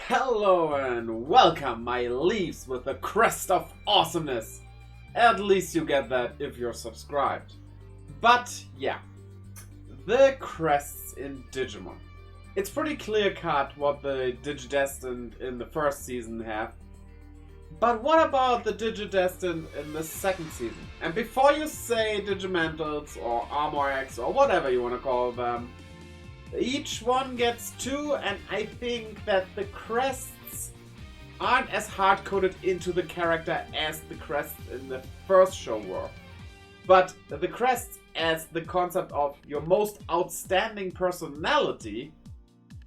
Hello and welcome, my Leafs with the crest of awesomeness. At least you get that if you're subscribed. But yeah, the crests in Digimon. It's pretty clear cut what the Digidestined in the first season have. But what about the Digidestined in the second season? And before you say Digimentals or Armor X or whatever you want to call them, each one gets two, and I think that the crests aren't as hard-coded into the character as the crests in the first show were. But the crests as the concept of your most outstanding personality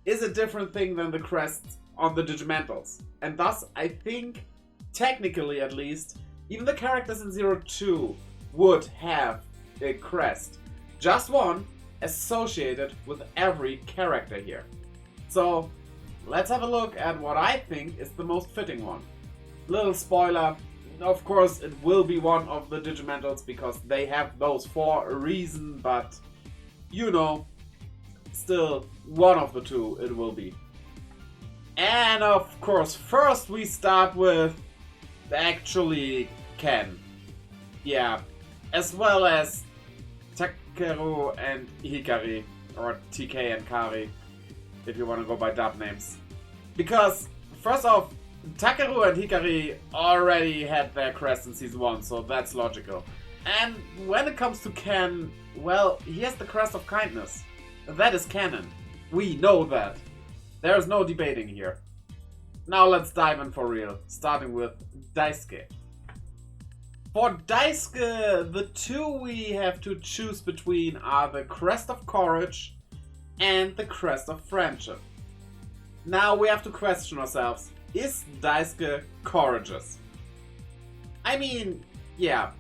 is a different thing than the crests on the Digimentals. And thus, I think, technically at least, even the characters in 02 would have a crest. Just one, associated with every character here. So let's have a look at what I think is the most fitting one. Little spoiler, of course it will be one of the Digimentals because they have those for a reason, but you know, still one of the two it will be. And of course, first we start with actually Ken. Yeah, as well as Takeru and Hikari, or TK and Kari, if you want to go by dub names. Because, first off, Takeru and Hikari already had their crest in Season 1, so that's logical. And when it comes to Ken, well, he has the crest of kindness. That is canon. We know that. There's no debating here. Now let's dive in for real, starting with Daisuke. For Daisuke, the two we have to choose between are the Crest of Courage and the Crest of Friendship. Now we have to question ourselves, is Daisuke courageous? I mean, yeah,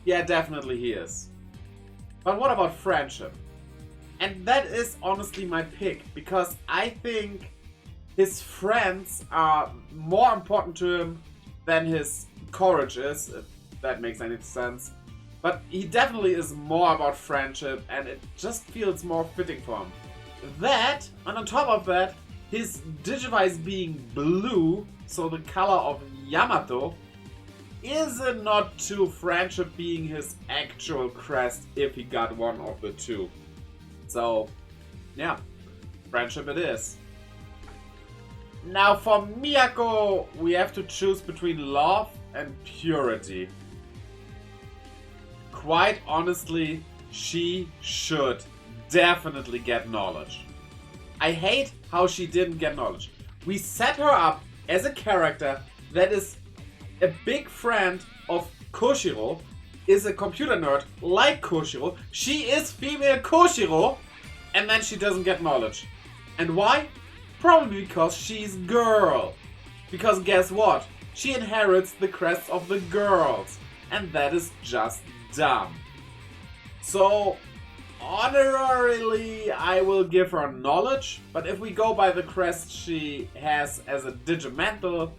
definitely he is. But what about friendship? And that is honestly my pick, because I think his friends are more important to him than his courage is. That makes any sense. But he definitely is more about friendship, and it just feels more fitting for him. That, and on top of that, his Digivice being blue, so the color of Yamato, is a nod to friendship being his actual crest if he got one of the two. So, yeah, friendship it is. Now for Miyako, we have to choose between love and purity. Quite honestly, she should definitely get knowledge. I hate how she didn't get knowledge. We set her up as a character that is a big friend of Koshiro, is a computer nerd like Koshiro. She is female Koshiro, and then she doesn't get knowledge. And why? Probably because she's girl. Because guess what? She inherits the crests of the girls. And that is just dumb. So, honorarily, I will give her knowledge. But if we go by the crest she has as a Digimental,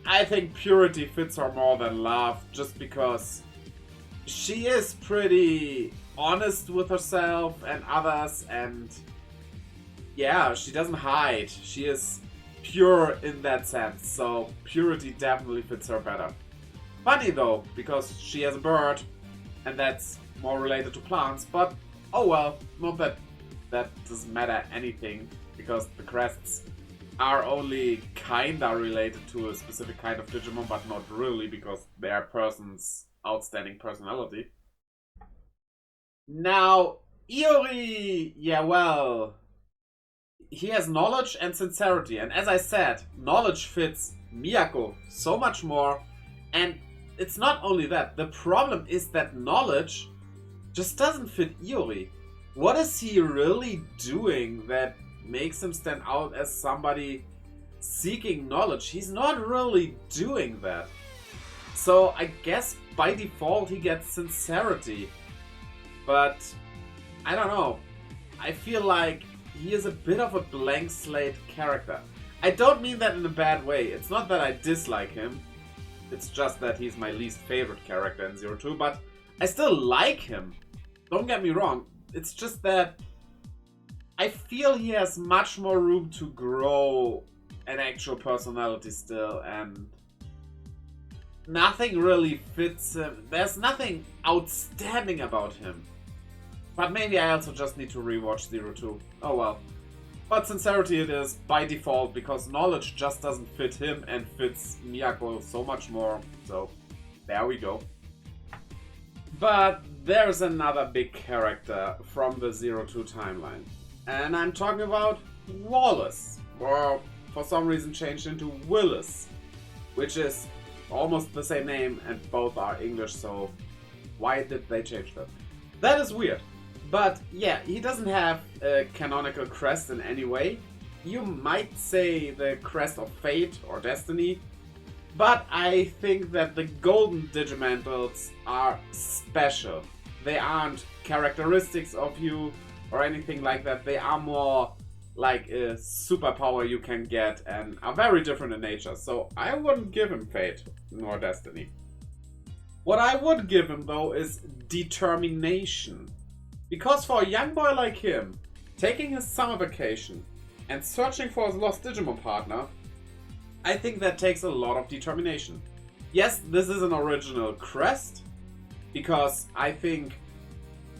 I think purity fits her more than love. Just because she is pretty honest with herself and others, and yeah, she doesn't hide. She is pure in that sense, so purity definitely fits her better. Funny though, because she has a bird, and that's more related to plants, but oh well, not that that doesn't matter anything, because the crests are only kinda related to a specific kind of Digimon, but not really, because they are person's outstanding personality. Now, Iori, yeah, well, he has knowledge and sincerity, and as I said, knowledge fits Miyako so much more. And it's not only that, the problem is that knowledge just doesn't fit Iori. What is he really doing that makes him stand out as somebody seeking knowledge? He's not really doing that. So I guess by default he gets sincerity. But I don't know. I feel like he is a bit of a blank slate character. I don't mean that in a bad way. It's not that I dislike him. It's just that he's my least favorite character in 02, but I still like him. Don't get me wrong. It's just that I feel he has much more room to grow and actual personality still, and nothing really fits him. There's nothing outstanding about him. But maybe I also just need to rewatch 02. Oh well. But sincerity it is, by default, because knowledge just doesn't fit him and fits Miyako so much more. So, there we go. But there's another big character from the 02 timeline. And I'm talking about Wallace. Or, for some reason changed into Willis. Which is almost the same name and both are English, so why did they change that? That is weird. But yeah, he doesn't have a canonical crest in any way. You might say the crest of fate or destiny, but I think that the golden Digimantles are special. They aren't characteristics of you or anything like that. They are more like a superpower you can get and are very different in nature. So I wouldn't give him fate nor destiny. What I would give him though is determination. Because for a young boy like him, taking his summer vacation and searching for his lost Digimon partner, I think that takes a lot of determination. Yes, this is an original crest, because I think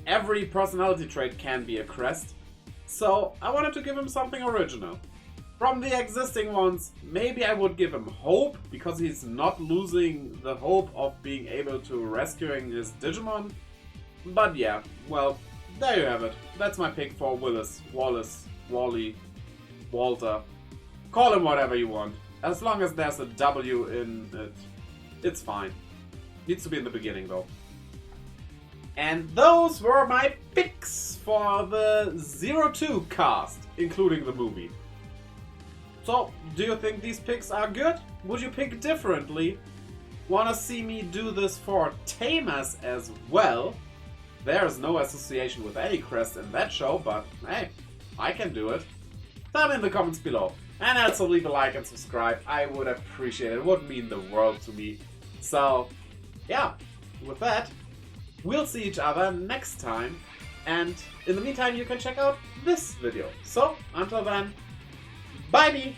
every personality trait can be a crest, so I wanted to give him something original. From the existing ones, maybe I would give him hope, because he's not losing the hope of being able to rescuing his Digimon. But yeah, well, there you have it. That's my pick for Willis, Wallace, Wally, Walter. Call him whatever you want. As long as there's a W in it, it's fine. Needs to be in the beginning though. And those were my picks for the 02 cast, including the movie. So, do you think these picks are good? Would you pick differently? Wanna see me do this for Tamers as well? There's no association with any crest in that show, but hey, I can do it. Tell me in the comments below. And also leave a like and subscribe. I would appreciate it. It would mean the world to me. So, yeah, with that, we'll see each other next time. And in the meantime, you can check out this video. So, until then, bye-bye!